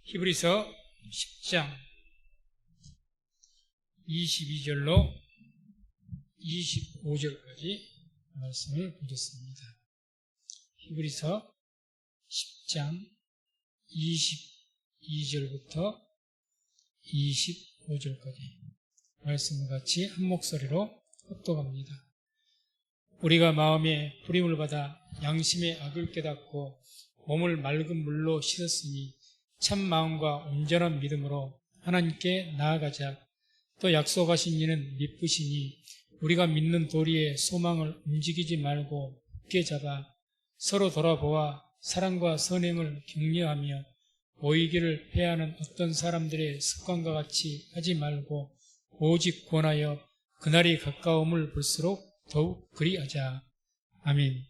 히브리서 10장 22절로 25절까지 말씀을 보겠습니다. 히브리서 10장 22절부터 25절까지 말씀을 같이 한 목소리로 합독합니다. 우리가 마음에 불임을 받아 양심의 악을 깨닫고 몸을 맑은 물로 씻었으니 참 마음과 온전한 믿음으로 하나님께 나아가자. 또 약속하신 이는 미쁘시니 우리가 믿는 도리의 소망을 움직이지 말고 굳게 잡아 서로 돌아보아 사랑과 선행을 격려하며 모이기를 패하는 어떤 사람들의 습관과 같이 하지 말고 오직 권하여 그날이 가까움을 볼수록 더욱 그리하자. 아멘.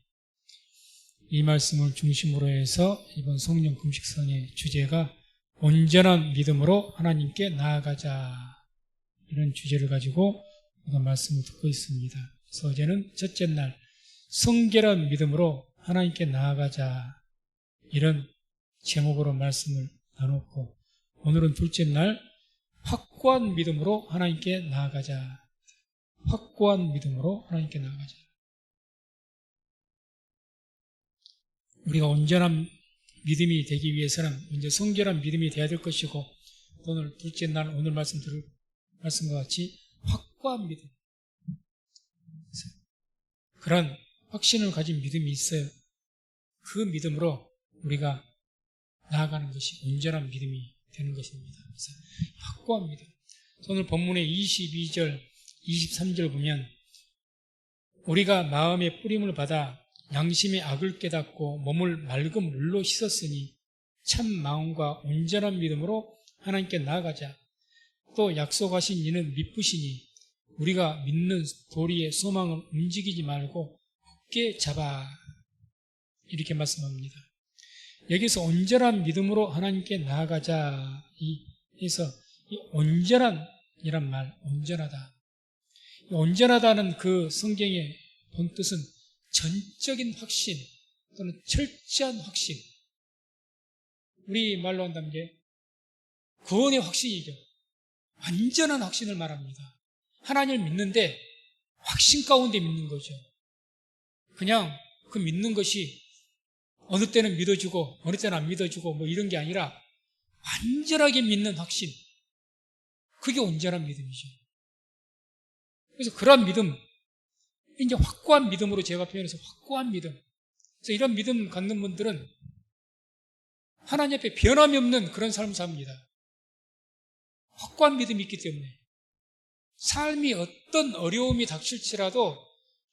이 말씀을 중심으로 해서 이번 송년 금식성의 주제가 온전한 믿음으로 하나님께 나아가자, 이런 주제를 가지고 우리가 말씀을 듣고 있습니다. 그래서 어제는 첫째 날 성결한 믿음으로 하나님께 나아가자, 이런 제목으로 말씀을 나눴고, 오늘은 둘째 날 확고한 믿음으로 하나님께 나아가자. 확고한 믿음으로 하나님께 나아가자. 우리가 온전한 믿음이 되기 위해서는 먼저 성결한 믿음이 되어야 될 것이고, 오늘 둘째 날 오늘 말씀과 같이 확고한 믿음, 그런 확신을 가진 믿음이 있어요. 그 믿음으로 우리가 나아가는 것이 온전한 믿음이 되는 것입니다. 그래서 확고한 믿음. 오늘 본문의 22절, 23절 보면 우리가 마음의 뿌림을 받아 양심의 악을 깨닫고 몸을 맑은 물로 씻었으니 참 마음과 온전한 믿음으로 하나님께 나아가자. 또 약속하신 이는 미쁘시니 우리가 믿는 도리의 소망을 움직이지 말고 굳게 잡아. 이렇게 말씀합니다. 여기서 온전한 믿음으로 하나님께 나아가자. 그래서 이 온전한이란 말, 온전하다. 온전하다는 그 성경의 본뜻은 전적인 확신 또는 철저한 확신, 우리 말로 한다면 구원의 확신이죠. 완전한 확신을 말합니다. 하나님을 믿는데 확신 가운데 믿는 거죠. 그냥 그 믿는 것이 어느 때는 믿어주고 어느 때는 안 믿어주고 뭐 이런 게 아니라 완전하게 믿는 확신, 그게 온전한 믿음이죠. 그래서 그러한 믿음, 이제 확고한 믿음으로 제가 표현해서 확고한 믿음. 그래서 이런 믿음 갖는 분들은 하나님 앞에 변함이 없는 그런 삶을 삽니다. 확고한 믿음이 있기 때문에 삶이 어떤 어려움이 닥칠지라도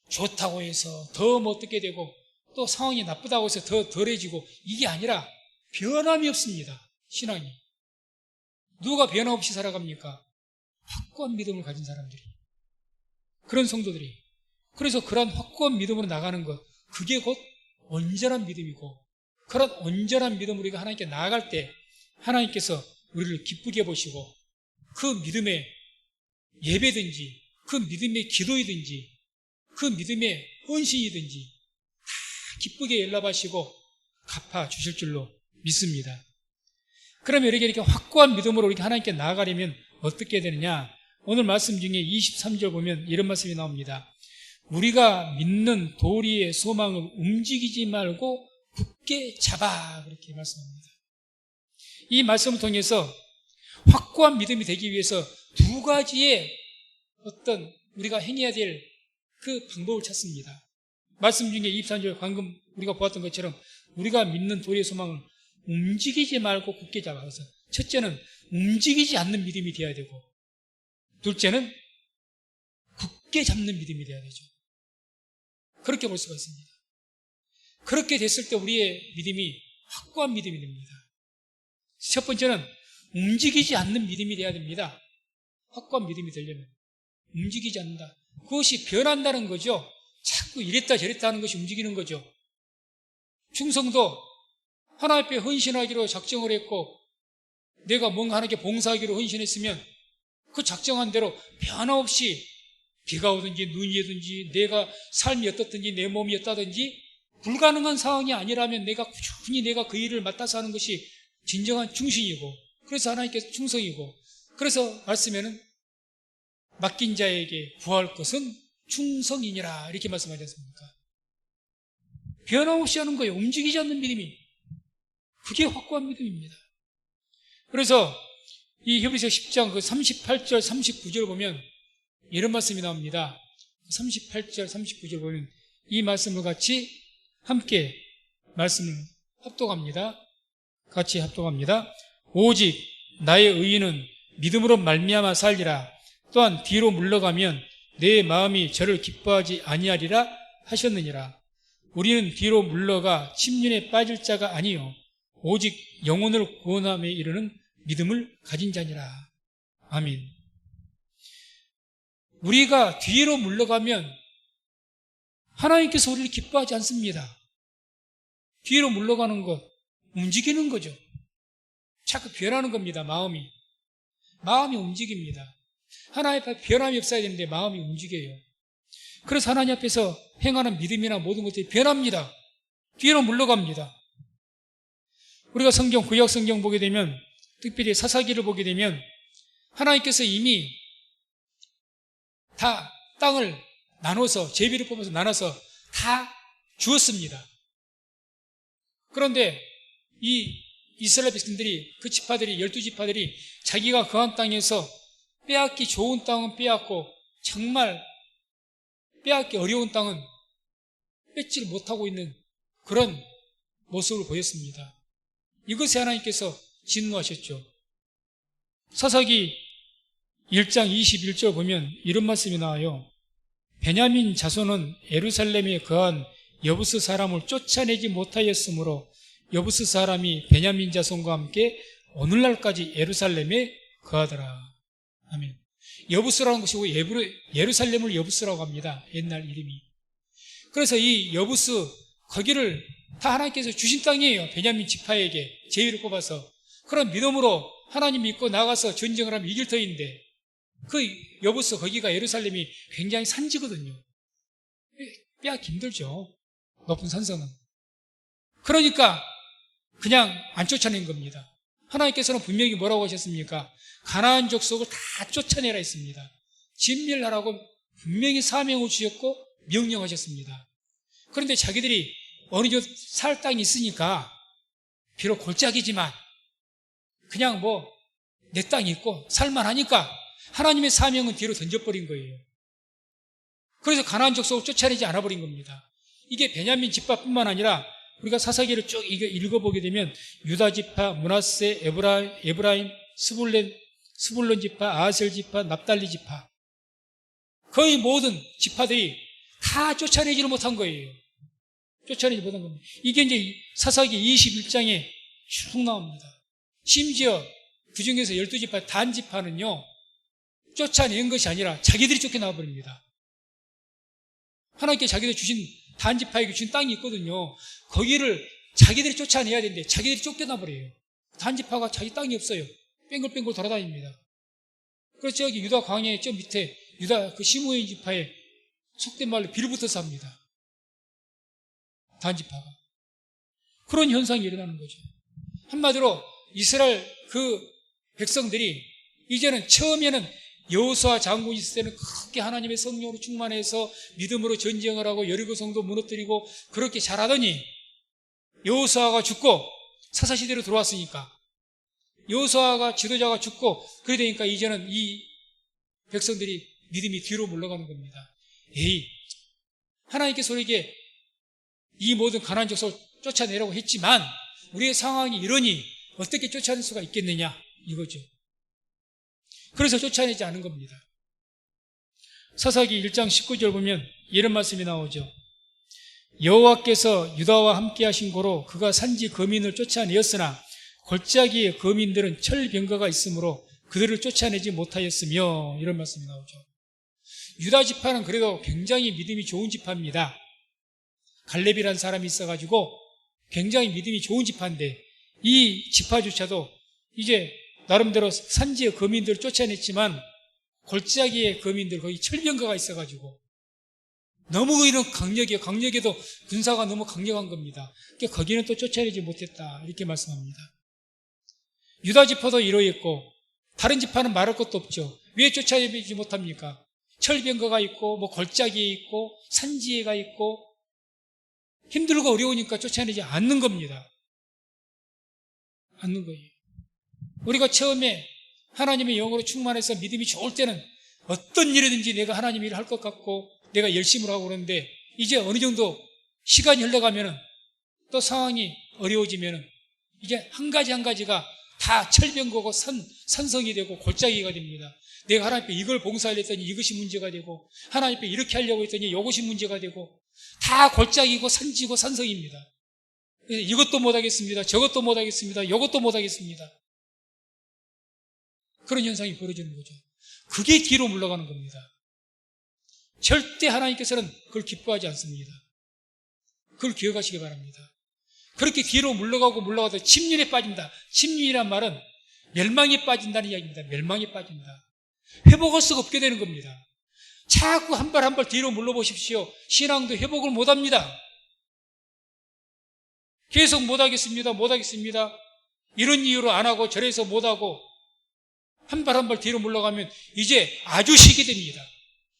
좋다고 해서 더 못 듣게 되고 또 상황이 나쁘다고 해서 더 덜해지고, 이게 아니라 변함이 없습니다. 신앙이. 누가 변함없이 살아갑니까? 확고한 믿음을 가진 사람들이, 그런 성도들이. 그래서 그런 확고한 믿음으로 나가는 것, 그게 곧 온전한 믿음이고, 그런 온전한 믿음으로 우리가 하나님께 나아갈 때 하나님께서 우리를 기쁘게 보시고 그 믿음의 예배든지 그 믿음의 기도이든지 그 믿음의 헌신이든지 다 기쁘게 연락하시고 갚아주실 줄로 믿습니다. 그러면 이렇게 확고한 믿음으로 우리가 하나님께 나아가려면 어떻게 되느냐? 오늘 말씀 중에 23절 보면 이런 말씀이 나옵니다. 우리가 믿는 도리의 소망을 움직이지 말고 굳게 잡아. 그렇게 말씀합니다. 이 말씀을 통해서 확고한 믿음이 되기 위해서 두 가지의 어떤 우리가 행해야 될 그 방법을 찾습니다. 말씀 중에 23절 방금 우리가 보았던 것처럼 우리가 믿는 도리의 소망을 움직이지 말고 굳게 잡아. 그래서 첫째는 움직이지 않는 믿음이 되어야 되고, 둘째는 굳게 잡는 믿음이 되어야 되죠. 그렇게 볼 수가 있습니다. 그렇게 됐을 때 우리의 믿음이 확고한 믿음이 됩니다. 첫 번째는 움직이지 않는 믿음이 되어야 됩니다. 확고한 믿음이 되려면 움직이지 않는다. 그것이 변한다는 거죠. 자꾸 이랬다 저랬다 하는 것이 움직이는 거죠. 충성도 하나님 앞에 헌신하기로 작정을 했고 내가 뭔가 하나님께 봉사하기로 헌신했으면 그 작정한 대로 변함없이 비가 오든지 눈이 오든지 내가 삶이 어떻든지 내 몸이 어떠든지 불가능한 상황이 아니라면 내가 꾸준히 내가 그 일을 맡아서 하는 것이 진정한 충신이고, 그래서 하나님께서 충성이고, 그래서 말씀에는 맡긴 자에게 구할 것은 충성이니라 이렇게 말씀하지 않습니까? 변함없이 하는 거예요. 움직이지 않는 믿음이. 그게 확고한 믿음입니다. 그래서 이 히브리서 10장 그 38절 39절 보면 이런 말씀이 나옵니다. 38절 39절 보면 이 말씀을 같이 함께 말씀을 합독합니다. 같이 합독합니다. 오직 나의 의인은 믿음으로 말미암아 살리라. 또한 뒤로 물러가면 내 마음이 저를 기뻐하지 아니하리라 하셨느니라. 우리는 뒤로 물러가 침륜에 빠질 자가 아니요 오직 영혼을 구원함에 이르는 믿음을 가진 자니라. 아멘. 우리가 뒤로 물러가면 하나님께서 우리를 기뻐하지 않습니다. 뒤로 물러가는 것, 움직이는 거죠. 자꾸 변하는 겁니다. 마음이 움직입니다. 하나님 앞에 변함이 없어야 되는데 마음이 움직여요. 그래서 하나님 앞에서 행하는 믿음이나 모든 것들이 변합니다. 뒤로 물러갑니다. 우리가 성경, 구약 성경 보게 되면, 특별히 사사기를 보게 되면 하나님께서 이미 다 땅을 나눠서, 제비를 뽑아서 나눠서 다 주었습니다. 그런데 이 이스라엘 백성들이, 그 지파들이, 12지파들이 자기가 거한 땅에서 빼앗기 좋은 땅은 빼앗고 정말 빼앗기 어려운 땅은 뺏지를 못하고 있는 그런 모습을 보였습니다. 이것에 하나님께서 진노하셨죠. 사사기 1장 21절 보면 이런 말씀이 나와요. 베냐민 자손은 예루살렘에 거한 여부스 사람을 쫓아내지 못하였으므로 여부스 사람이 베냐민 자손과 함께 오늘날까지 예루살렘에 거하더라. 아멘. 여부스라는 것이 예루살렘을 여부스라고 합니다. 옛날 이름이. 그래서 이 여부스, 거기를 다 하나님께서 주신 땅이에요. 베냐민 지파에게 제위를 뽑아서. 그런 믿음으로 하나님 믿고 나가서 전쟁을 하면 이길 터인데, 그 여부스, 거기가 예루살렘이 굉장히 산지거든요. 빼앗기 힘들죠. 높은 산성은. 그러니까 그냥 안 쫓아낸 겁니다. 하나님께서는 분명히 뭐라고 하셨습니까? 가나안 족속을 다 쫓아내라 했습니다. 진멸하라고 분명히 사명을 주셨고 명령하셨습니다. 그런데 자기들이 어느 정도 살 땅이 있으니까, 비록 골짜기지만 그냥 내 땅이 있고 살만하니까 하나님의 사명은 뒤로 던져버린 거예요. 그래서 가나안 족속을 쫓아내지 않아버린 겁니다. 이게 베냐민 지파뿐만 아니라 우리가 사사기를 쭉 읽어보게 되면 유다 지파, 므낫세, 에브라임, 스불론 지파, 아셀 지파, 납달리 지파, 거의 모든 지파들이 다 쫓아내지를 못한 거예요. 쫓아내지 못한 겁니다. 이게 이제 사사기 21장에 쭉 나옵니다. 심지어 그 중에서 12지파 단지파는요, 쫓아낸 것이 아니라 자기들이 쫓겨나와 버립니다. 하나님께 자기들 주신, 단지파에게 주신 땅이 있거든요. 거기를 자기들이 쫓아내야 되는데 자기들이 쫓겨나 버려요. 단지파가 자기 땅이 없어요. 뺑글뺑글 돌아다닙니다. 그래서 저기 유다 광야의 저 밑에 유다 그 시므온 지파에 속된 말로 빌붙어서 합니다. 단지파가. 그런 현상이 일어나는 거죠. 한마디로 이스라엘 그 백성들이 이제는, 처음에는 여호수아 장군이 있을 때는 크게 하나님의 성령으로 충만해서 믿음으로 전쟁을 하고 여리고 성도 무너뜨리고 그렇게 잘하더니 여호수아가 죽고 사사시대로 들어왔으니까, 여호수아가 지도자가 죽고 그래 되니까 이제는 이 백성들이 믿음이 뒤로 물러가는 겁니다. 하나님께서 우리에게 이 모든 가나안 족속을 쫓아내라고 했지만 우리의 상황이 이러니 어떻게 쫓아낼 수가 있겠느냐, 이거죠. 그래서 쫓아내지 않은 겁니다. 사사기 1장 19절 보면 이런 말씀이 나오죠. 여호와께서 유다와 함께 하신 고로 그가 산지 거민을 쫓아내었으나 골짜기의 거민들은 철병거가 있으므로 그들을 쫓아내지 못하였으며, 이런 말씀이 나오죠. 유다 지파는 그래도 굉장히 믿음이 좋은 지파입니다. 갈렙이라는 사람이 있어가지고 굉장히 믿음이 좋은 지파인데, 이 지파조차도 이제 나름대로 산지의 거민들을 쫓아냈지만 골짜기의 거민들, 거기 철병거가 있어가지고 너무 이런 강력해도 군사가 너무 강력한 겁니다. 그러니까 거기는 또 쫓아내지 못했다, 이렇게 말씀합니다. 유다 지파도 이러했고 다른 지파는 말할 것도 없죠. 왜 쫓아내지 못합니까? 철병거가 있고 뭐 골짜기에 있고 산지에가 있고 힘들고 어려우니까 쫓아내지 않는 겁니다. 않는 거예요. 우리가 처음에 하나님의 영으로 충만해서 믿음이 좋을 때는 어떤 일이든지 내가 하나님 일을 할 것 같고 내가 열심히 하고 그러는데 이제 어느 정도 시간이 흘러가면은 또 상황이 어려워지면은 이제 한 가지 한 가지가 다 철병거고 산성이 되고 골짜기가 됩니다. 내가 하나님 앞에 이걸 봉사하려 했더니 이것이 문제가 되고 하나님 앞에 이렇게 하려고 했더니 이것이 문제가 되고 다 골짜기고 산지고 산성입니다. 이것도 못하겠습니다. 저것도 못하겠습니다. 이것도 못하겠습니다. 그런 현상이 벌어지는 거죠. 그게 뒤로 물러가는 겁니다. 절대 하나님께서는 그걸 기뻐하지 않습니다. 그걸 기억하시기 바랍니다. 그렇게 뒤로 물러가도 침륜에 빠진다. 침륜이란 말은 멸망에 빠진다는 이야기입니다. 멸망에 빠진다. 회복할 수가 없게 되는 겁니다. 자꾸 한 발 한 발 뒤로 물러보십시오. 신앙도 회복을 못합니다. 계속 못하겠습니다. 이런 이유로 안 하고 저래서 못하고 한 발 한 발 뒤로 물러가면 이제 아주 쉬게 됩니다.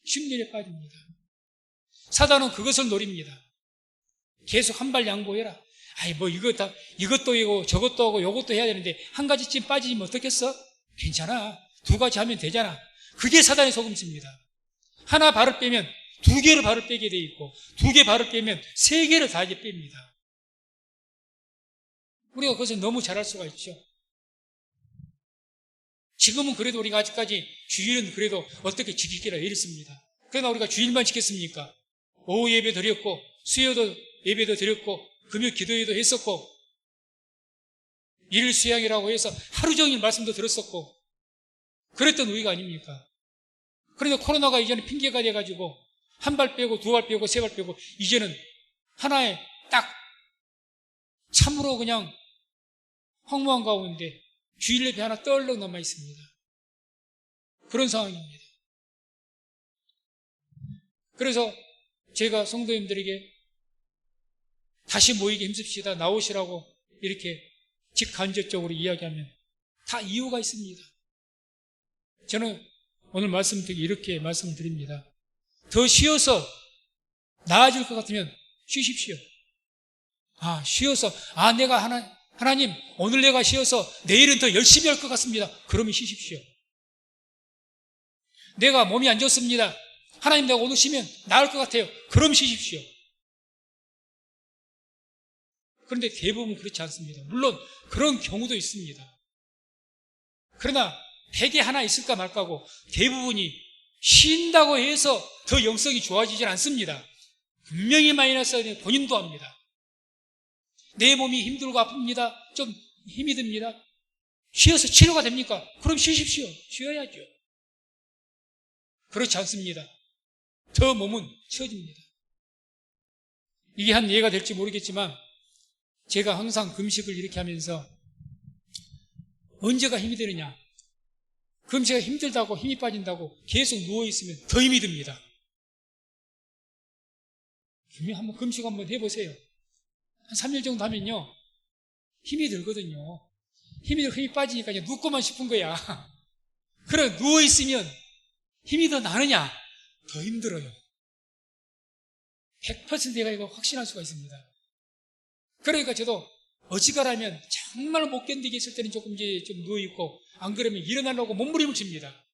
심리에 빠집니다. 사단은 그것을 노립니다. 계속 한 발 양보해라. 아이 뭐 이것도 하고 저것도 하고 요것도 해야 되는데 한 가지쯤 빠지면 어떻겠어? 괜찮아. 두 가지 하면 되잖아. 그게 사단의 속임수입니다. 하나 발을 빼면 두 개를 발을 빼게 돼 있고 두 개 발을 빼면 세 개를 다 이제 뺍니다. 우리가 그것을 너무 잘할 수가 있죠. 지금은 그래도 우리가 아직까지 주일은 그래도 어떻게 지키기라 이랬습니다. 그러나 우리가 주일만 지켰습니까? 오후 예배 드렸고 수요도 예배도 드렸고 금요 기도회도 했었고 일일 수양이라고 해서 하루 종일 말씀도 들었었고 그랬던 우리가 아닙니까? 그런데 코로나가 이제는 핑계가 돼가지고 한 발 빼고 두 발 빼고 세 발 빼고 이제는 하나의 딱 참으로 그냥 황무한 가운데 주일 예배 하나 떨렁 남아 있습니다. 그런 상황입니다. 그래서 제가 성도님들에게 다시 모이기 힘씁시다. 나오시라고 이렇게 직간접적으로 이야기하면 다 이유가 있습니다. 저는 오늘 이렇게 말씀을 드립니다. 더 쉬어서 나아질 것 같으면 쉬십시오. 쉬어서 하나님 오늘 내가 쉬어서 내일은 더 열심히 할 것 같습니다. 그러면 쉬십시오. 내가 몸이 안 좋습니다. 하나님 내가 오늘 쉬면 나을 것 같아요. 그럼 쉬십시오. 그런데 대부분 그렇지 않습니다. 물론 그런 경우도 있습니다. 그러나 백에 하나 있을까 말까고 대부분이 쉰다고 해서 더 영성이 좋아지질 않습니다. 분명히 마이너스가 본인도 합니다. 내 몸이 힘들고 아픕니다. 좀 힘이 듭니다. 쉬어서 치료가 됩니까? 그럼 쉬십시오. 쉬어야죠. 그렇지 않습니다. 더 몸은 치워집니다. 이게 한 예가 될지 모르겠지만 제가 항상 금식을 이렇게 하면서 언제가 힘이 되느냐? 금식이 힘들다고 힘이 빠진다고 계속 누워있으면 더 힘이 듭니다. 한번 금식 한번 해보세요. 한 3일 정도 하면요 힘이 들거든요. 힘이 빠지니까 이제 눕고만 싶은 거야. 그래 누워있으면 힘이 더 나느냐? 더 힘들어요. 100% 내가 이거 확신할 수가 있습니다. 그러니까 저도 어지간하면 정말 못 견디겠을 때는 조금 이제 좀 누워있고 안 그러면 일어나려고 몸부림을 칩니다.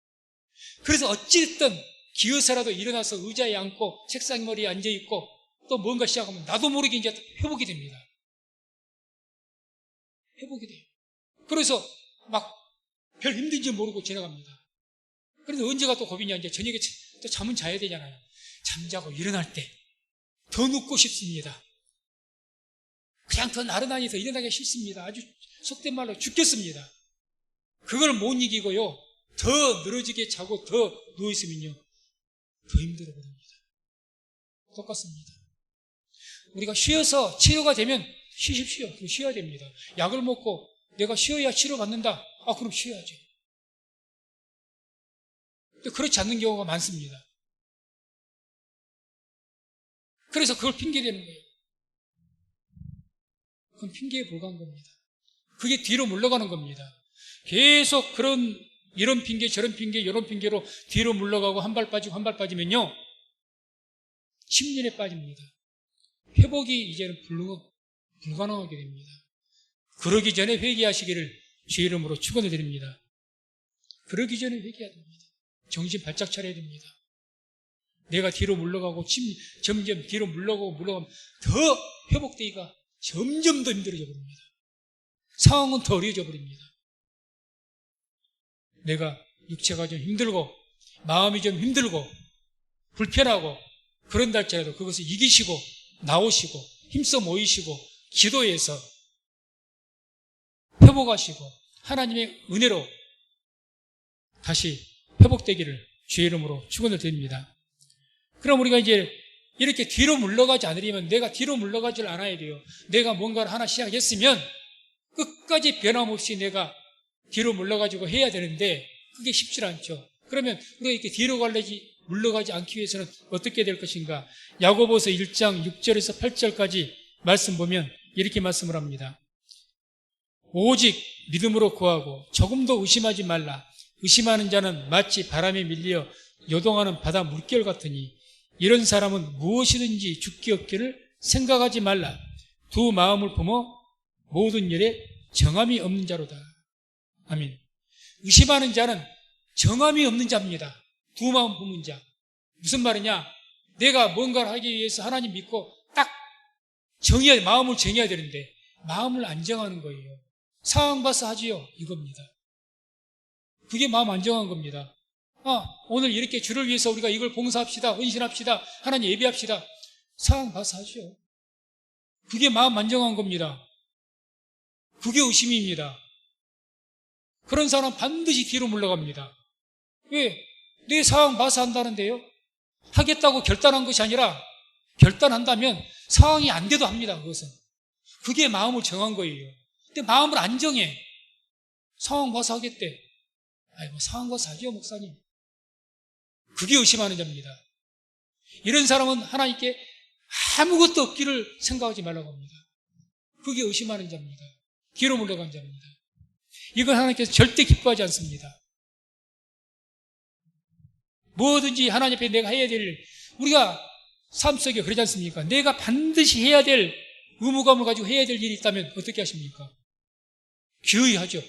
그래서 어찌됐든 기어서라도 일어나서 의자에 앉고 책상 머리에 앉아있고 또 뭔가 시작하면 나도 모르게 이제 회복이 됩니다. 회복이 돼요. 그래서 막 별 힘든지 모르고 지나갑니다. 그런데 언제가 또 고비냐? 이제 저녁에 또 잠은 자야 되잖아요. 잠자고 일어날 때 더 눕고 싶습니다. 그냥 더 나른하니 더 일어나기 싫습니다. 아주 속된 말로 죽겠습니다. 그걸 못 이기고요. 더 늘어지게 자고 더 누워있으면요. 더 힘들어 버립니다. 똑같습니다. 우리가 쉬어서 치료가 되면 쉬십시오. 그럼 쉬어야 됩니다. 약을 먹고 내가 쉬어야 치료받는다. 그럼 쉬어야죠. 근데 그렇지 않는 경우가 많습니다. 그래서 그걸 핑계대는 거예요. 그건 핑계에 불과한 겁니다. 그게 뒤로 물러가는 겁니다. 계속 이런 핑계 저런 핑계 이런 핑계로 뒤로 물러가고 한 발 빠지고 한 발 빠지면요, 침륜에 빠집니다. 회복이 이제는 불가능하게 됩니다. 그러기 전에 회개하시기를 주의 이름으로 축원을 드립니다. 그러기 전에 회개해야 됩니다. 정신 바짝 차려야 됩니다. 내가 뒤로 물러가고 점점 뒤로 물러가면 더 회복되기가 점점 더 힘들어져 버립니다. 상황은 더 어려워져 버립니다. 내가 육체가 좀 힘들고 마음이 좀 힘들고 불편하고 그런다 할지라도 그것을 이기시고 나오시고 힘써 모이시고 기도해서 회복하시고 하나님의 은혜로 다시 회복되기를 주의 이름으로 축원을 드립니다. 그럼 우리가 이제 이렇게 뒤로 물러가지 않으려면 내가 뒤로 물러가질 않아야 돼요. 내가 뭔가를 하나 시작했으면 끝까지 변함없이 내가 뒤로 물러가지고 해야 되는데 그게 쉽지 않죠. 그러면 우리가 이렇게 뒤로 물러가지 않기 위해서는 어떻게 될 것인가? 야고보서 1장 6절에서 8절까지 말씀 보면 이렇게 말씀을 합니다. 오직 믿음으로 구하고 조금도 의심하지 말라. 의심하는 자는 마치 바람에 밀려 요동하는 바다 물결 같으니 이런 사람은 무엇이든지 죽기 없기를 생각하지 말라. 두 마음을 품어 모든 일에 정함이 없는 자로다. 아멘. 의심하는 자는 정함이 없는 자입니다. 두 마음 품은 자. 무슨 말이냐? 내가 뭔가를 하기 위해서 하나님 믿고 딱 마음을 정해야 되는데 마음을 안 정하는 거예요. 상황 봐서 하지요. 이겁니다. 그게 마음 안 정한 겁니다. 오늘 이렇게 주를 위해서 우리가 이걸 봉사합시다. 헌신합시다. 하나님 예배합시다. 상황 봐서 하죠. 그게 마음 안 정한 겁니다. 그게 의심입니다. 그런 사람은 반드시 뒤로 물러갑니다. 왜? 내 상황 봐서 한다는데요. 하겠다고 결단한 것이 아니라 결단한다면 상황이 안 돼도 합니다. 그것은. 그게 마음을 정한 거예요. 근데 마음을 안 정해. 상황 봐서 하겠대. 상황 봐서 하죠, 목사님. 그게 의심하는 자입니다. 이런 사람은 하나님께 아무것도 없기를 생각하지 말라고 합니다. 그게 의심하는 자입니다. 뒤로 물러간 자입니다. 이건 하나님께서 절대 기뻐하지 않습니다. 뭐든지 하나님 앞에 내가 해야 될, 우리가 삶 속에 그러지 않습니까? 내가 반드시 해야 될 의무감을 가지고 해야 될 일이 있다면 어떻게 하십니까? 기어이 하죠.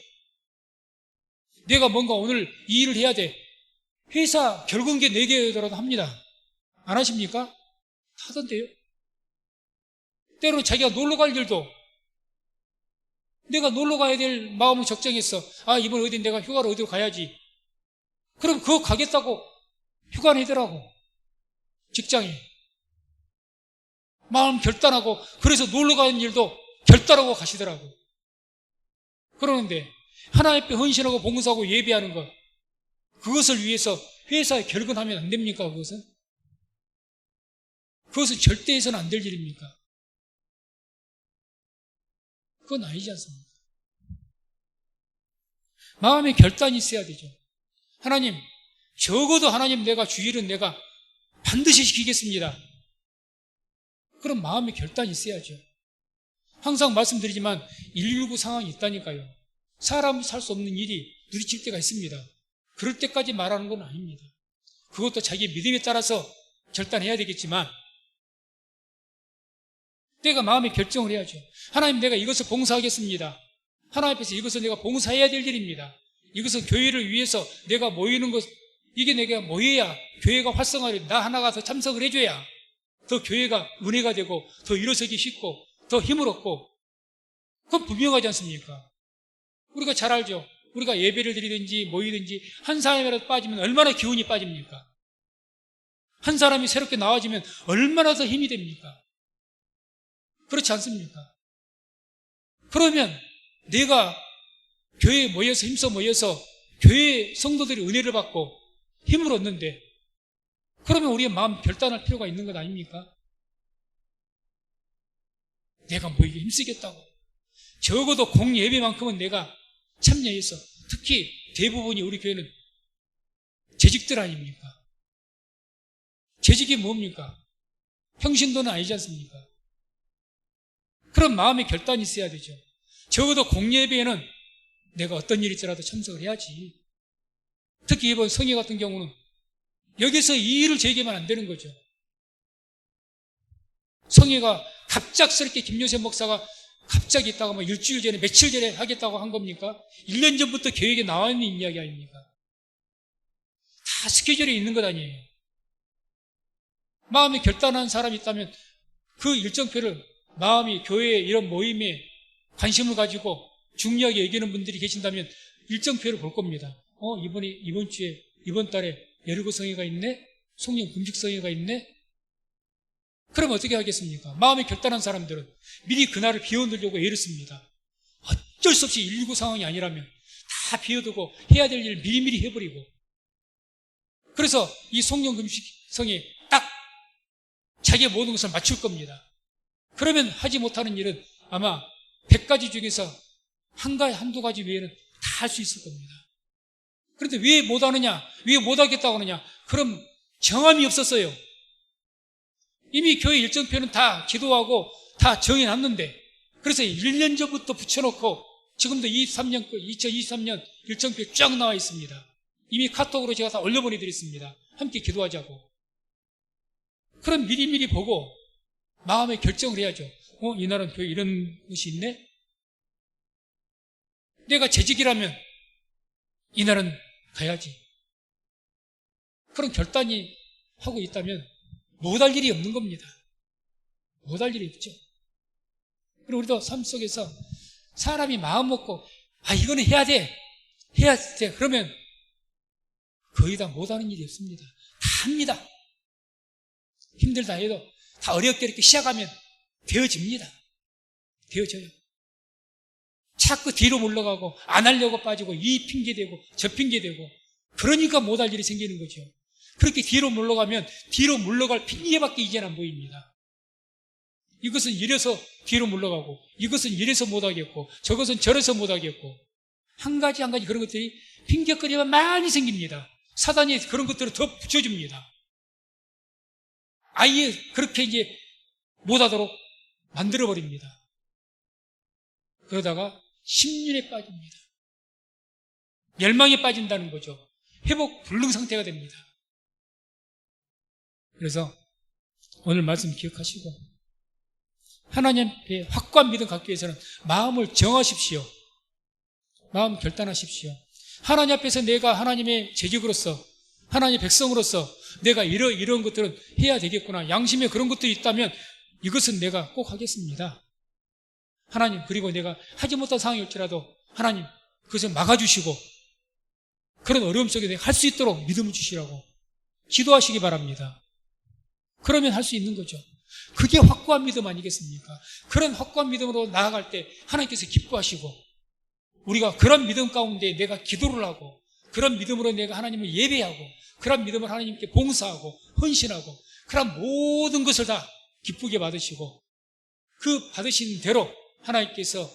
내가 뭔가 오늘 이 일을 해야 돼. 회사 결근계 4개더라도 합니다. 안 하십니까? 하던데요. 때로는 자기가 놀러 갈 일도 내가 놀러 가야 될 마음을 적정했어. 이번 어디 내가 휴가를 어디로 가야지. 그럼 그거 가겠다고 휴가 내더라고. 직장에. 마음 결단하고 그래서 놀러 가는 일도 결단하고 가시더라고. 그러는데 하나님 앞에 헌신하고 봉사하고 예배하는 것, 그것을 위해서 회사에 결근하면 안 됩니까? 그것은 절대 해서는 안 될 일입니까? 그건 아니지 않습니까? 마음에 결단이 있어야 되죠. 하나님, 적어도 하나님 내가 주일은 내가 반드시 지키겠습니다. 그럼 마음에 결단이 있어야죠. 항상 말씀드리지만 119 상황이 있다니까요. 사람이 살 수 없는 일이 부딪힐 때가 있습니다. 그럴 때까지 말하는 건 아닙니다. 그것도 자기 믿음에 따라서 결단해야 되겠지만 내가 마음의 결정을 해야죠. 하나님, 내가 이것을 봉사하겠습니다. 하나님 앞에서 이것을 내가 봉사해야 될 일입니다. 이것은 교회를 위해서 내가 모이는 것, 이게 내가 모여야 교회가 활성화를, 나 하나가 더 참석을 해줘야 더 교회가 은혜가 되고 더 일어서기 쉽고 더 힘을 얻고, 그건 분명하지 않습니까? 우리가 잘 알죠. 우리가 예배를 드리든지 모이든지 한 사람이라도 빠지면 얼마나 기운이 빠집니까? 한 사람이 새롭게 나와지면 얼마나 더 힘이 됩니까? 그렇지 않습니까? 그러면 내가 교회에 모여서 힘써 모여서 교회 성도들이 은혜를 받고 힘을 얻는데, 그러면 우리의 마음 결단할 필요가 있는 것 아닙니까? 내가 모이게 힘쓰겠다고 적어도 공예배만큼은 내가 참여해서, 특히 대부분이 우리 교회는 재직들 아닙니까? 재직이 뭡니까? 평신도는 아니지 않습니까? 그런 마음의 결단이 있어야 되죠. 적어도 공예배에는 내가 어떤 일이 있더라도 참석을 해야지. 특히 이번 성회 같은 경우는 여기서 이 일을 제기하면 안 되는 거죠. 성회가 갑작스럽게 김요셉 목사가 갑자기 있다가 뭐 일주일 전에 며칠 전에 하겠다고 한 겁니까? 1년 전부터 계획에 나와 있는 이야기 아닙니까? 다 스케줄에 있는 것 아니에요. 마음에 결단한 사람이 있다면 그 일정표를 마음이 교회의 이런 모임에 관심을 가지고 중요하게 여기는 분들이 계신다면 일정표를 볼 겁니다. 이번 주에, 이번 달에 여리고 성회가 있네? 송영 금식 성회가 있네? 그럼 어떻게 하겠습니까? 마음에 결단한 사람들은 미리 그날을 비워두려고 애를 씁니다. 어쩔 수 없이 119 상황이 아니라면 다 비워두고 해야 될 일을 미리미리 해버리고. 그래서 이 송영 금식 성회에 딱 자기의 모든 것을 맞출 겁니다. 그러면 하지 못하는 일은 아마 100가지 중에서 한두 가지 외에는 다 할 수 있을 겁니다. 그런데 왜 못하느냐? 왜 못하겠다고 하느냐? 그럼 정함이 없었어요. 이미 교회 일정표는 다 기도하고 다 정해놨는데, 그래서 1년 전부터 붙여놓고 지금도 2023년 일정표 쫙 나와 있습니다. 이미 카톡으로 제가 다 올려보내드렸습니다. 함께 기도하자고. 그럼 미리미리 보고 마음의 결정을 해야죠. 이날은 교회 이런 것이 있네? 내가 재직이라면 이날은 가야지. 그런 결단이 하고 있다면 못할 일이 없는 겁니다. 못할 일이 없죠. 그리고 우리도 삶 속에서 사람이 마음 먹고 이거는 해야 돼. 그러면 거의 다 못하는 일이 없습니다. 다 합니다. 힘들다 해도 다 어렵게 이렇게 시작하면 되어집니다. 되어져요. 자꾸 뒤로 물러가고 안 하려고 빠지고 이 핑계대고 저 핑계대고, 그러니까 못할 일이 생기는 거죠. 그렇게 뒤로 물러가면 뒤로 물러갈 핑계밖에 이제는 안 보입니다. 이것은 이래서 뒤로 물러가고, 이것은 이래서 못하겠고, 저것은 저래서 못하겠고, 한 가지 그런 것들이 핑계거리가 많이 생깁니다. 사단이 그런 것들을 더 붙여줍니다. 아예 그렇게 이제 못하도록 만들어버립니다. 그러다가 심륜에 빠집니다. 멸망에 빠진다는 거죠. 회복 불능 상태가 됩니다. 그래서 오늘 말씀 기억하시고 하나님 앞에 확고한 믿음 갖기 위해서는 마음을 정하십시오. 마음 결단하십시오. 하나님 앞에서 내가 하나님의 재직으로서, 하나님의 백성으로서 내가 이런 것들은 해야 되겠구나, 양심에 그런 것들이 있다면 이것은 내가 꼭 하겠습니다. 하나님, 그리고 내가 하지 못한 상황이 올지라도 하나님 그것을 막아주시고 그런 어려움 속에 내가 할 수 있도록 믿음을 주시라고 기도하시기 바랍니다. 그러면 할 수 있는 거죠. 그게 확고한 믿음 아니겠습니까? 그런 확고한 믿음으로 나아갈 때 하나님께서 기뻐하시고, 우리가 그런 믿음 가운데 내가 기도를 하고, 그런 믿음으로 내가 하나님을 예배하고, 그런 믿음을 하나님께 봉사하고 헌신하고, 그런 모든 것을 다 기쁘게 받으시고 그 받으신 대로 하나님께서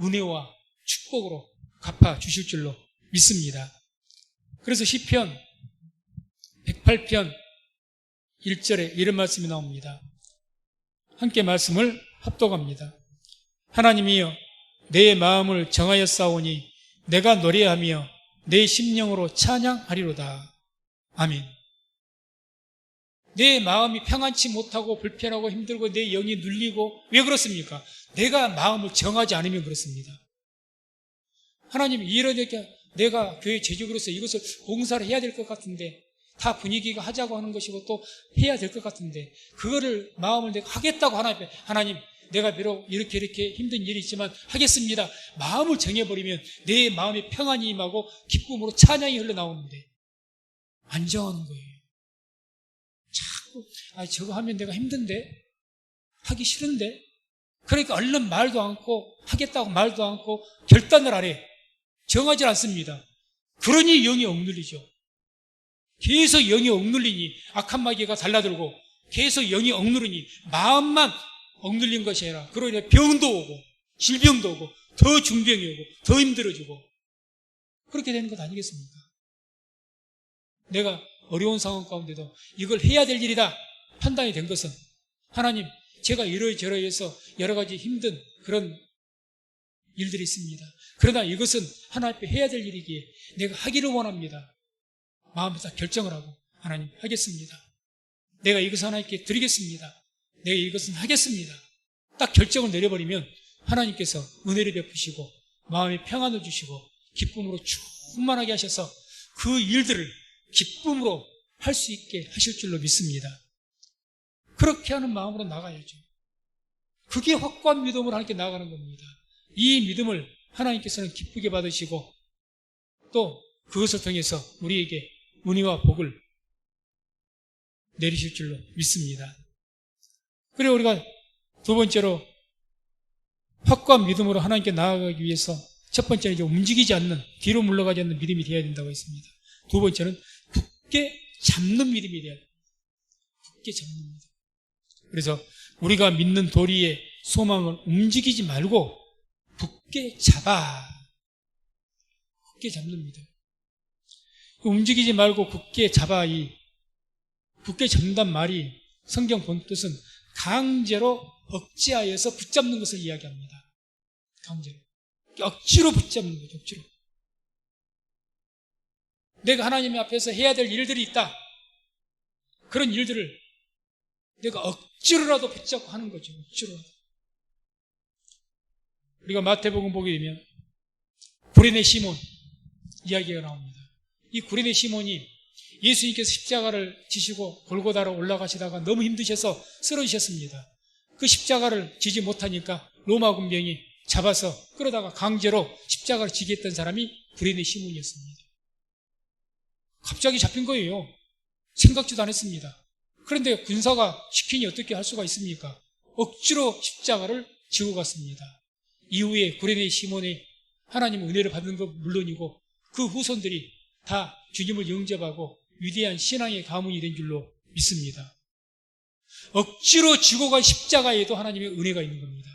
은혜와 축복으로 갚아 주실 줄로 믿습니다. 그래서 시편 108편 1절에 이런 말씀이 나옵니다. 함께 말씀을 합독합니다. 하나님이여, 내 마음을 정하였사오니 내가 노래하며 내 심령으로 찬양하리로다. 아멘. 내 마음이 평안치 못하고 불편하고 힘들고 내 영이 눌리고, 왜 그렇습니까? 내가 마음을 정하지 않으면 그렇습니다. 하나님, 이러니까 내가 교회 재직으로서 이것을 봉사를 해야 될 것 같은데, 다 분위기가 하자고 하는 것이고 또 해야 될 것 같은데, 그거를 마음을 내가 하겠다고 하나님 내가 비록 이렇게 힘든 일이 있지만 하겠습니다. 마음을 정해버리면 내 마음에 평안이 임하고 기쁨으로 찬양이 흘러나오는데 안 정하는 거예요. 자꾸 저거 하면 내가 힘든데, 하기 싫은데, 그러니까 얼른 말도 않고, 하겠다고 말도 않고 결단을 안 해. 정하지 않습니다. 그러니 영이 억눌리죠. 계속 영이 억눌리니 악한 마귀가 달라들고, 계속 영이 억누르니 마음만 억눌린 것이 아니라 그로 인해 병도 오고 질병도 오고 더 중병이 오고 더 힘들어지고, 그렇게 되는 것 아니겠습니까? 내가 어려운 상황 가운데도 이걸 해야 될 일이다 판단이 된 것은, 하나님, 제가 이러저러해서 여러 가지 힘든 그런 일들이 있습니다. 그러나 이것은 하나님 앞에 해야 될 일이기에 내가 하기를 원합니다. 마음에서 결정을 하고 하나님 하겠습니다. 내가 이것을 하나님께 드리겠습니다. 내가 이것은 하겠습니다. 딱 결정을 내려버리면 하나님께서 은혜를 베푸시고 마음에 평안을 주시고 기쁨으로 충만하게 하셔서 그 일들을 기쁨으로 할 수 있게 하실 줄로 믿습니다. 그렇게 하는 마음으로 나가야죠. 그게 확고한 믿음으로 하나님께 나아가는 겁니다. 이 믿음을 하나님께서는 기쁘게 받으시고 또 그것을 통해서 우리에게 은혜와 복을 내리실 줄로 믿습니다. 그리고 우리가 두 번째로 확고한 믿음으로 하나님께 나아가기 위해서 첫 번째는 이제 움직이지 않는, 뒤로 물러가지 않는 믿음이 되어야 된다고 했습니다. 두 번째는 굳게 잡는 믿음이 되어야 됩니다. 굳게 잡는 믿음. 그래서 우리가 믿는 도리의 소망을 움직이지 말고 굳게 잡아. 굳게 잡는 믿음. 움직이지 말고 굳게 잡아. 이 굳게 잡는단 말이 성경 본뜻은 강제로 억제하여서 붙잡는 것을 이야기합니다. 강제로. 억지로 붙잡는 거죠. 억지로. 내가 하나님 앞에서 해야 될 일들이 있다. 그런 일들을 내가 억지로라도 붙잡고 하는 거죠. 억지로라도. 우리가 마태복음 보게 되면 구레네 시몬 이야기가 나옵니다. 이 구레네 시몬이 예수님께서 십자가를 지시고 골고다로 올라가시다가 너무 힘드셔서 쓰러지셨습니다. 그 십자가를 지지 못하니까 로마 군병이 잡아서 끌어다가 강제로 십자가를 지게 했던 사람이 구레네 시몬이었습니다. 갑자기 잡힌 거예요. 생각지도 않았습니다. 그런데 군사가 시키니 어떻게 할 수가 있습니까? 억지로 십자가를 지고 갔습니다. 이후에 구레네 시몬의 하나님 은혜를 받는 것 물론이고 그 후손들이 다 주님을 영접하고 위대한 신앙의 가문이 된 줄로 믿습니다. 억지로 지고 간 십자가에도 하나님의 은혜가 있는 겁니다.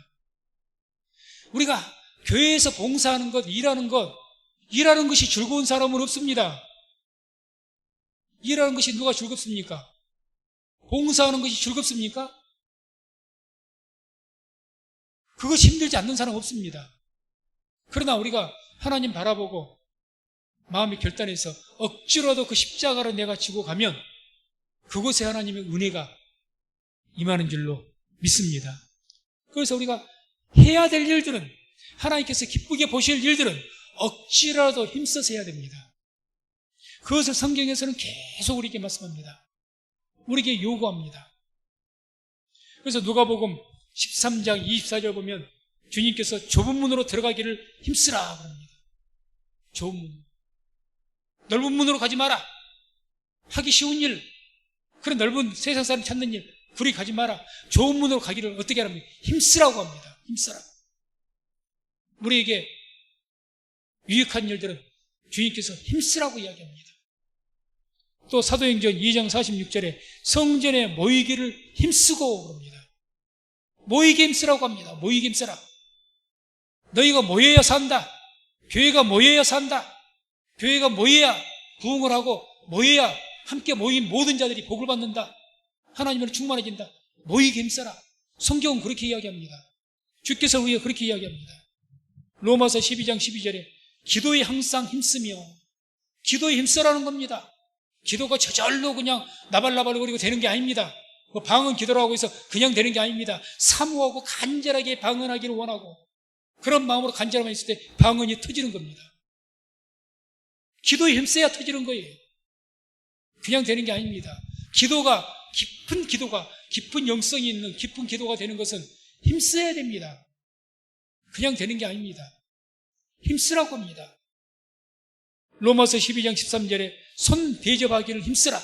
우리가 교회에서 봉사하는 것, 일하는 것이 즐거운 사람은 없습니다. 일하는 것이 누가 즐겁습니까? 봉사하는 것이 즐겁습니까? 그것이 힘들지 않는 사람 없습니다. 그러나 우리가 하나님 바라보고 마음이 결단해서 억지로라도 그 십자가를 내가 지고 가면 그곳에 하나님의 은혜가 임하는 줄로 믿습니다. 그래서 우리가 해야 될 일들은, 하나님께서 기쁘게 보실 일들은 억지로라도 힘써서 해야 됩니다. 그것을 성경에서는 계속 우리에게 말씀합니다. 우리에게 요구합니다. 그래서 누가복음 13장 24절 보면 주님께서 좁은 문으로 들어가기를 힘쓰라 그럽니다. 좁은 문. 넓은 문으로 가지 마라. 하기 쉬운 일, 그런 넓은 세상 사람 찾는 일, 그리 가지 마라. 좁은 문으로 가기를 어떻게 하랍니까? 힘쓰라고 합니다. 힘쓰라. 우리에게 유익한 일들은 주님께서 힘쓰라고 이야기합니다. 또 사도행전 2장 46절에 성전에 모이기를 힘쓰고 그럽니다. 모이기 힘쓰라고 합니다. 모이기 힘쓰라. 너희가 모여야 산다. 교회가 모여야 산다. 교회가 모여야 부흥을 하고 모여야 함께 모인 모든 자들이 복을 받는다. 하나님으로 충만해진다. 모이기 힘써라. 성경은 그렇게 이야기합니다. 주께서 우리가 그렇게 이야기합니다. 로마서 12장 12절에 기도에 항상 힘쓰며, 기도에 힘쓰라는 겁니다. 기도가 저절로 그냥 나발나발거리고 되는 게 아닙니다. 뭐 방언 기도라고 해서 그냥 되는 게 아닙니다. 사모하고 간절하게 방언하기를 원하고 그런 마음으로 간절함만 있을 때 방언이 터지는 겁니다. 기도에 힘써야 터지는 거예요. 그냥 되는 게 아닙니다. 깊은 영성이 있는 깊은 기도가 되는 것은 힘써야 됩니다. 그냥 되는 게 아닙니다. 힘쓰라고 합니다. 로마서 12장 13절에 손 대접하기를 힘쓰라.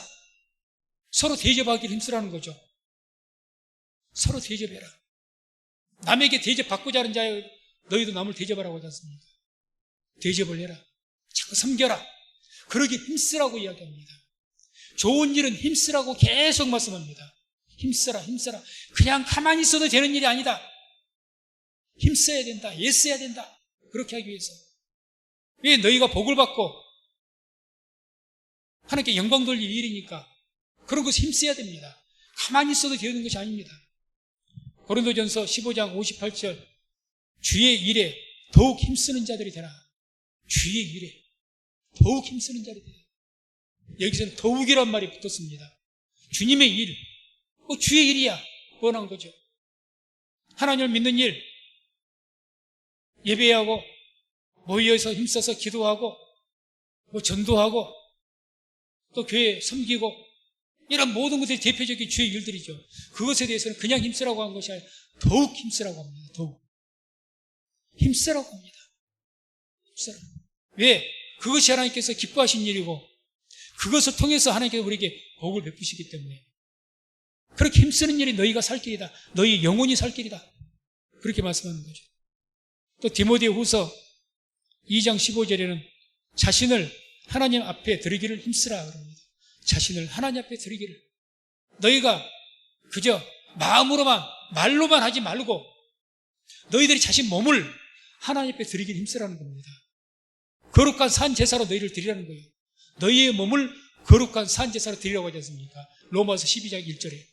서로 대접하기를 힘쓰라는 거죠. 서로 대접해라. 남에게 대접받고자 하는 자여 너희도 남을 대접하라고 하지 않습니까? 대접을 해라. 자꾸 섬겨라. 그러기 힘쓰라고 이야기합니다. 좋은 일은 힘쓰라고 계속 말씀합니다. 힘써라, 힘써라. 그냥 가만히 있어도 되는 일이 아니다. 힘써야 된다. 애써야 된다. 그렇게 하기 위해서. 왜? 너희가 복을 받고 하나님께 영광 돌릴 일이니까 그런 것을 힘써야 됩니다. 가만히 있어도 되는 것이 아닙니다. 고린도전서 15장 58절 주의 일에 더욱 힘쓰는 자들이 되라. 주의 일에 더욱 힘쓰는 자들이 되라. 여기서는 더욱이란 말이 붙었습니다. 주님의 일, 주의 일이야 원한 거죠. 하나님을 믿는 일, 예배하고 모여서 힘써서 기도하고 전도하고 또 교회 섬기고 이런 모든 것들이 대표적인 주의 일들이죠. 그것에 대해서는 그냥 힘쓰라고 한 것이 아니라 더욱 힘쓰라고 합니다. 더욱 힘쓰라고 합니다. 힘쓰라고. 왜? 그것이 하나님께서 기뻐하신 일이고 그것을 통해서 하나님께서 우리에게 복을 베푸시기 때문에 그렇게 힘쓰는 일이 너희가 살 길이다. 너희 영혼이 살 길이다. 그렇게 말씀하는 거죠. 또 디모데후서 2장 15절에는 자신을 하나님 앞에 드리기를 힘쓰라 그럽니다. 자신을 하나님 앞에 드리기를. 너희가 그저 마음으로만 말로만 하지 말고 너희들이 자신 몸을 하나님 앞에 드리기를 힘쓰라는 겁니다. 거룩한 산 제사로 너희를 드리라는 거예요. 너희의 몸을 거룩한 산 제사로 드리라고 하지 않습니까? 로마서 12장 1절에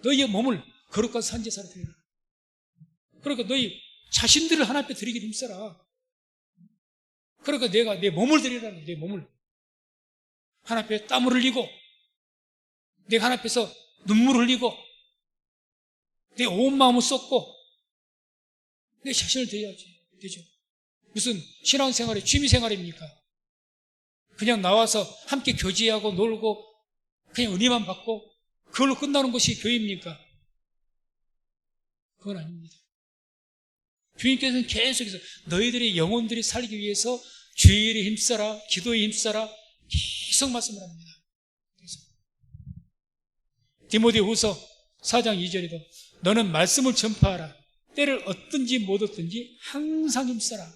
너희의 몸을 거룩한 산 제사로 드리라. 그러니까 너희 자신들을 하나님 앞에 드리기를 힘써라. 그러니까 내가 내 몸을 드리라는 거예요. 내 몸을 하나님 앞에 땀을 흘리고 내가 하나님 앞에서 눈물을 흘리고 내 온 마음을 쏟고 내 자신을 드려야지 되죠. 무슨 신앙생활이 취미생활입니까? 그냥 나와서 함께 교제하고 놀고 그냥 은혜만 받고 그걸로 끝나는 것이 교회입니까? 그건 아닙니다. 주님께서는 계속해서 너희들의 영혼들이 살기 위해서 주의 일에 힘써라, 기도에 힘써라 계속 말씀을 합니다. 디모데후서 4장 2절에도 너는 말씀을 전파하라. 때를 얻든지 못 얻든지 항상 힘써라.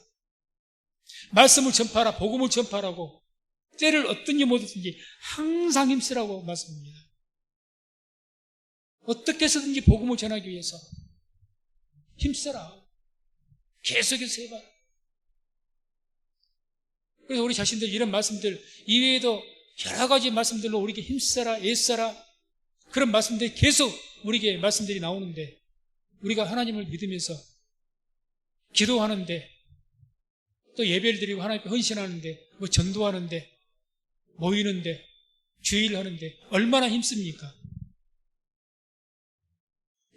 말씀을 전파하라. 복음을 전파하라고 때를 얻든지 못 얻든지 항상 힘쓰라고 말씀합니다. 어떻게 해서든지 복음을 전하기 위해서 힘써라. 계속해서 해봐. 그래서 우리 자신들 이런 말씀들 이외에도 여러 가지 말씀들로 우리에게 힘써라, 애써라 그런 말씀들이 계속 우리에게 말씀들이 나오는데 우리가 하나님을 믿으면서 기도하는데 또 예배를 드리고 하나님께 헌신하는데 전도하는데 모이는데 주일 하는데 얼마나 힘씁니까?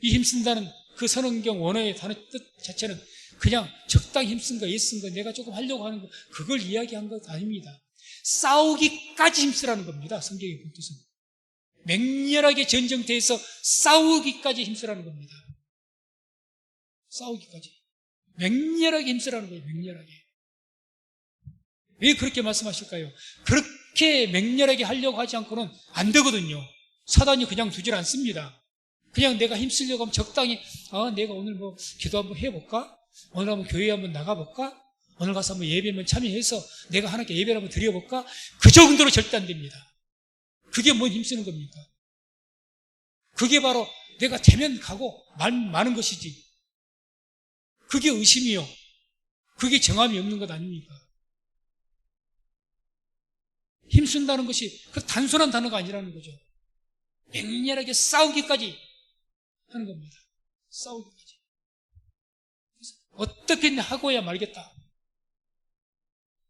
이 힘쓴다는 그 선언경 원어의 단어 뜻 자체는 그냥 적당히 힘쓴 거, 애쓴 거, 내가 조금 하려고 하는 거 그걸 이야기한 것 아닙니다. 싸우기까지 힘쓰라는 겁니다. 성경의 그 뜻은. 맹렬하게 전쟁터에서 싸우기까지 힘쓰라는 겁니다. 싸우기까지. 맹렬하게 힘쓰라는 거예요. 맹렬하게. 왜 그렇게 말씀하실까요? 그렇게 맹렬하게 하려고 하지 않고는 안 되거든요. 사단이 그냥 두질 않습니다. 그냥 내가 힘쓰려고 하면 적당히 내가 오늘 기도 한번 해볼까? 오늘 한번 교회 한번 나가볼까? 오늘 가서 한번 예배 한번 참여해서 내가 하나님께 예배를 한번 드려볼까? 그 정도로 절대 안 됩니다. 그게 뭔 힘쓰는 겁니까? 그게 바로 내가 되면 가고 많은 것이지. 그게 의심이요. 그게 정함이 없는 것 아닙니까? 힘쓴다는 것이 그 단순한 단어가 아니라는 거죠. 맹렬하게 싸우기까지 하는 겁니다. 싸우기까지. 어떻게 하고야 말겠다.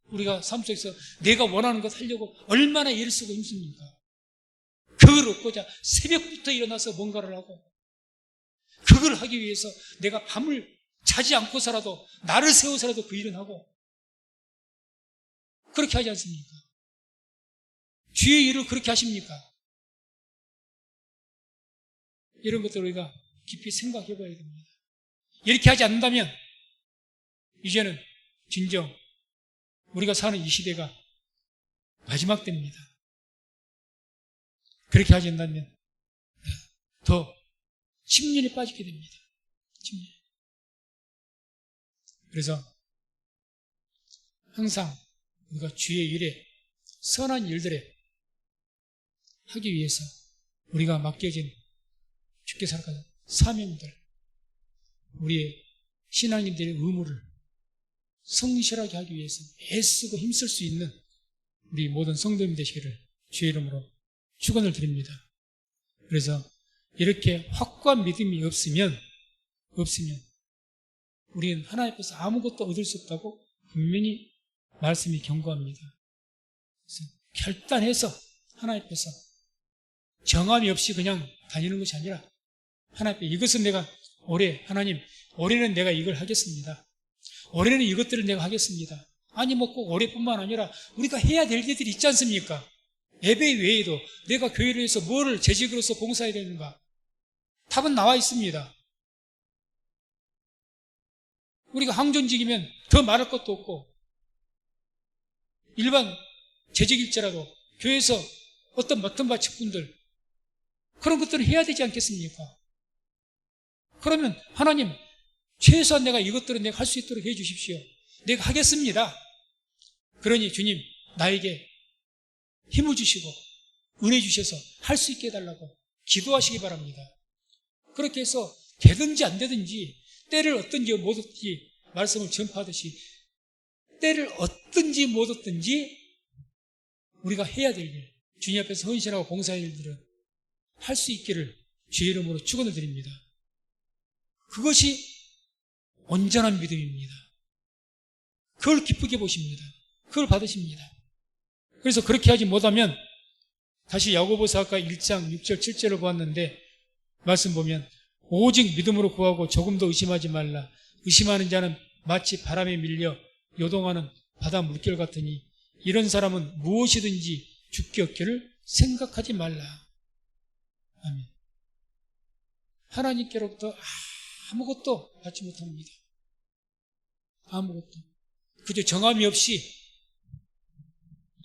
우리가 삶 속에서 내가 원하는 것 하려고 얼마나 애를 쓰고 힘씁니까? 그걸 얻고자 새벽부터 일어나서 뭔가를 하고 그걸 하기 위해서 내가 밤을 자지 않고서라도 나를 세워서라도 그 일은 하고 그렇게 하지 않습니까? 주의 일을 그렇게 하십니까? 이런 것들 우리가 깊이 생각해 봐야 됩니다. 이렇게 하지 않는다면 이제는 진정 우리가 사는 이 시대가 마지막 때입니다. 그렇게 하지 않는다면 더 침륜에 빠지게 됩니다. 침륜. 그래서 항상 우리가 주의 일에 선한 일들에 하기 위해서 우리가 맡겨진 주께서 생각하는 사명들, 우리의 신앙인들의 의무를 성실하게 하기 위해서 애쓰고 힘쓸 수 있는 우리 모든 성도님 되시기를 주의 이름으로 축원을 드립니다. 그래서 이렇게 확고한 믿음이 없으면 우리는 하나님 앞에서 아무것도 얻을 수 없다고 분명히 말씀이 경고합니다. 그래서 결단해서 하나님 앞에서 정함이 없이 그냥 다니는 것이 아니라 하나님 앞에 이것은 내가 올해는 내가 이걸 하겠습니다. 올해는 이것들을 내가 하겠습니다. 아니 뭐 꼭 올해뿐만 아니라 우리가 해야 될 일들이 있지 않습니까? 예배 외에도 내가 교회를 위해서 뭐를 재직으로서 봉사해야 되는가? 답은 나와 있습니다. 우리가 항존직이면 더 말할 것도 없고 일반 재직일지라도 교회에서 어떤 맡은 직분들 그런 것들을 해야 되지 않겠습니까? 그러면 하나님 최소한 내가 이것들은 내가 할 수 있도록 해 주십시오. 내가 하겠습니다. 그러니 주님 나에게 힘을 주시고 은혜 주셔서 할 수 있게 해달라고 기도하시기 바랍니다. 그렇게 해서 되든지 안 되든지 때를 얻든지 못 얻든지 말씀을 전파하듯이 때를 얻든지 못 얻든지 우리가 해야 될 일, 주님 앞에서 헌신하고 봉사할 일들은 할 수 있기를 주의 이름으로 축원을 드립니다. 그것이 온전한 믿음입니다. 그걸 기쁘게 보십니다. 그걸 받으십니다. 그래서 그렇게 하지 못하면 다시 야고보서 아까 1장 6절 7절을 보았는데 말씀 보면 오직 믿음으로 구하고 조금도 의심하지 말라. 의심하는 자는 마치 바람에 밀려 요동하는 바다 물결 같으니 이런 사람은 무엇이든지 죽기 없기를 생각하지 말라. 아멘. 하나님께로부터 아무것도 받지 못합니다. 아무것도. 그저 정함이 없이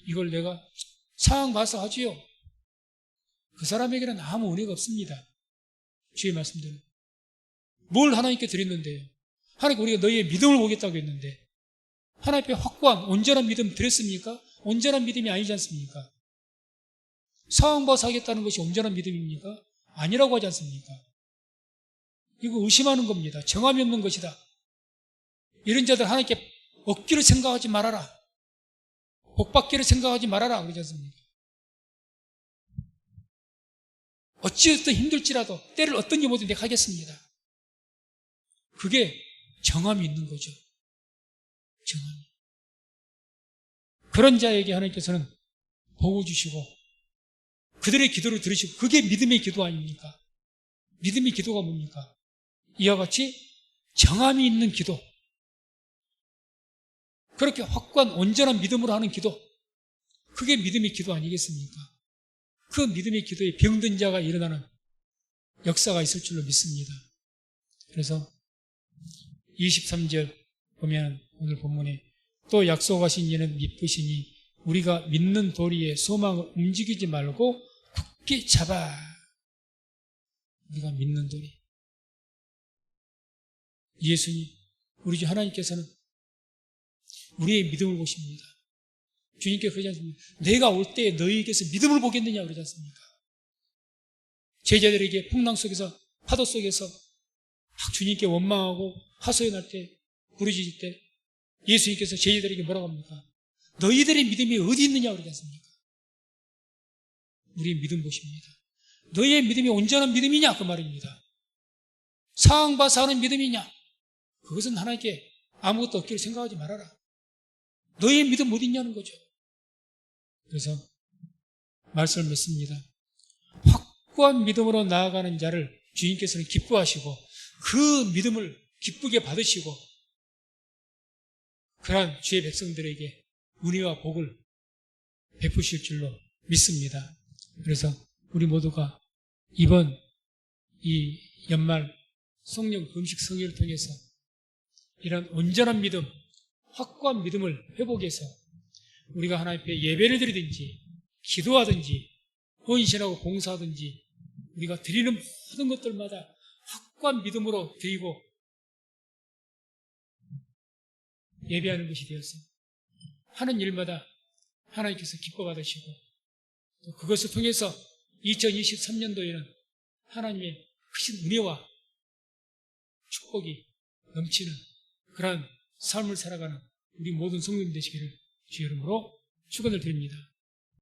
이걸 내가 상황 봐서 하지요. 그 사람에게는 아무 은혜가 없습니다. 주의 말씀대로. 뭘 하나님께 드렸는데요? 하나님 우리가 너희의 믿음을 보겠다고 했는데 하나님 앞에 확고한 온전한 믿음 드렸습니까? 온전한 믿음이 아니지 않습니까? 상황 봐서 하겠다는 것이 온전한 믿음입니까? 아니라고 하지 않습니까? 이거 의심하는 겁니다. 정함이 없는 것이다. 이런 자들 하나님께 얻기를 생각하지 말아라. 복받기를 생각하지 말아라. 그러지 않습니까? 어찌어든 힘들지라도 때를 어떤지 모두 내가 하겠습니다. 그게 정함이 있는 거죠. 정함이. 그런 자에게 하나님께서는 복을 주시고 그들의 기도를 들으시고 그게 믿음의 기도 아닙니까? 믿음의 기도가 뭡니까? 이와 같이 정함이 있는 기도, 그렇게 확고한 온전한 믿음으로 하는 기도, 그게 믿음의 기도 아니겠습니까? 그 믿음의 기도에 병든 자가 일어나는 역사가 있을 줄로 믿습니다. 그래서 23절 보면 오늘 본문에 또 약속하신 이는 미쁘시니 우리가 믿는 도리에 소망을 움직이지 말고 굳게 잡아. 우리가 믿는 도리. 예수님, 우리 주 하나님께서는 우리의 믿음을 보십니다. 주님께서 그러지 않습니까? 내가 올 때 너희에게서 믿음을 보겠느냐 그러지 않습니까? 제자들에게 풍랑 속에서 파도 속에서 막 주님께 원망하고 하소연할 때 부르짖을 때 예수님께서 제자들에게 뭐라고 합니까? 너희들의 믿음이 어디 있느냐 그러지 않습니까? 우리의 믿음 보십니다. 너희의 믿음이 온전한 믿음이냐 그 말입니다. 상황 봐서 하는 믿음이냐? 그것은 하나님께 아무것도 없기를 생각하지 말아라. 너희의 믿음 어디 있냐는 거죠. 그래서 말씀을 맺습니다. 확고한 믿음으로 나아가는 자를 주님께서는 기뻐하시고 그 믿음을 기쁘게 받으시고 그러한 주의 백성들에게 은혜와 복을 베푸실 줄로 믿습니다. 그래서 우리 모두가 이번 이 연말 성령 금식 성회를 통해서 이런 온전한 믿음, 확고한 믿음을 회복해서 우리가 하나님 앞에 예배를 드리든지 기도하든지 헌신하고 봉사하든지 우리가 드리는 모든 것들마다 확고한 믿음으로 드리고 예배하는 것이 되어서 하는 일마다 하나님께서 기뻐 받으시고 또 그것을 통해서 2023년도에는 하나님의 크신 은혜와 축복이 넘치는 그러한 삶을 살아가는 우리 모든 성도님 되시기를 주의 이름으로 축원을 드립니다.